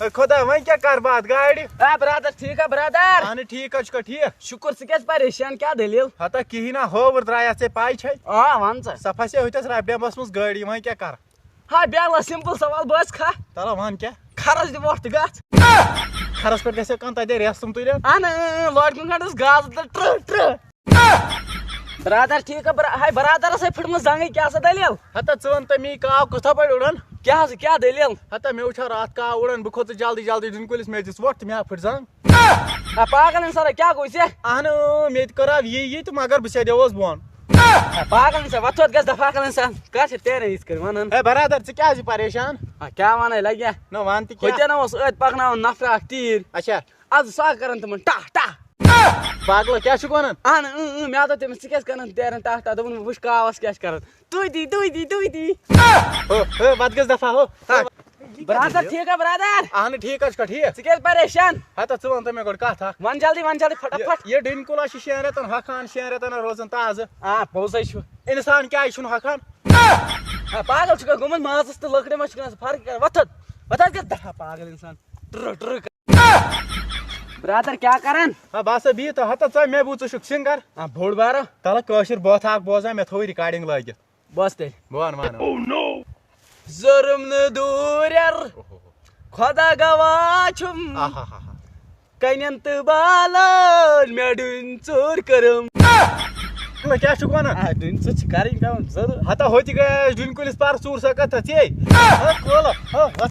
خدا وۄنۍ کیٛاہ کر بہٕ اتھ گاڑِ برادر ٹھیک ہے برادر اہن ٹھیک حظ چھُکھا ٹھیک شکر ژٕ کیٛازِ پریشان کیٛاہ دٔلیٖل ہتا کِہیٖنۍ نا ہٲوٕر درٛایا ژےٚ پاے چھے وَن ژٕ سۄ پھسے ہُتھس ربڈیمس منٛز گٲڑی وۄنۍ کیٛاہ کر ہاے بیٛاکھ سمپل سوال بہٕ کھا تلہ وَن کیٛاہ کھرس دِ وۄٹھ تہٕ گژھ کھرس پٮ۪ٹھ گژھِ کانٛہہ تتہِ ریٚسم تُلِتھ اہن لڑکن کھنڈس گازٕ تہٕ ٹرٛہ برادر ٹھیک ہے ہاے برادرس ہے پھٕٹمٕژ زنگٕے کیٛاہ سا دٔلیٖل ہتا ژٕ وَن تہٕ مے کاو کِتھا پٲٹھۍ اُڑان کیٛاہ حظ کیٛاہ دٔلیٖل ہتا مےٚ وٕچھو راتھ کاو اُڑان بہٕ کھوٚتُس جلدی جلدی ڈُنۍ کُلِس مےٚ دِژ وۄٹھ تہٕ مےٚ پھٕٹ زنٛگ پاگل انسان کیٛاہ گوٚو ژےٚ اہن مےٚ تہِ کٔراو یی تہٕ مگر بہٕ سیدیووس بۄن پاگل انسان وۄتھوت گژھِ دفاقل انسان کیٛاہ چھِ تیرے یِتھ کٔنۍ ونان ہے برادر ژٕ کیٛازِ یہِ پریشان کیٛاہ ونے لگیا نہ وَن تہِ کیٛاہ ہوٚتٮ۪ن اوس ٲدۍ پکناوان نفرا اکھ تیٖر اچھا آز سۄ کران تِمن ٹاہ ٹاہ پاگلا کیٛاہ چھُکھ وَنان اہن مےٚ دوٚپ تٔمِس ژٕ کیٛازِ کران تیرن ٹاہ ٹاہ دوٚپُن وٕچھ کاوس کیٛاہ چھِ کران تُہۍ دی ہو پتہٕ گژھِ دفا ہو برادر ٹھیک ہے برادر اہن ٹھیک حظ چھُکھا ٹھیک ژٕ کیٛازِ پریشان ہتا ژٕ وَن تہٕ مےٚ گۄڈٕ کتھ اکھ ون جلدی فٹافٹ یہِ ڈُنۍ کُل چھُ 6 رٮ۪تن ہۄکھان 6 رٮ۪تن روزان تازٕ پوٚزے چھُ انسان کیٛازِ چھُنہٕ ہۄکھان پاگل چھُکھا گوٚمُت مازس تہٕ لٔکرِ منٛز چھِ گژھان فرق کران وۄتھت گژھِ دفا پاگل انسان برادر کیٛاہ کران بہٕ ہسا بِہِتھ تہٕ ہتا ژٕ مےٚ بوٗز ژٕ چھُکھ سِنگر بوٚڑ بارٕ تلہٕ کٲشِر بٲتھ اکھ بوزان مےٚ تھوٚو رِکاڈِنگ لٲگِتھ بس تیٚلہِ بہٕ وَن ظُلم نہٕ دوٗریر خۄدا گواہ چھُم کنٮ۪ن تہٕ بالن مےٚ ڈُنۍ ژوٗر کٔرٕم کیٛاہ چھُکھ وَنان ڈُنۍ ژوٗر چھِ کرٕنۍ پیوان ضروٗر ہتا ہوٚتہِ گٔیے ڈُنۍ کُلِس پر ژوٗر سا کتھ ژے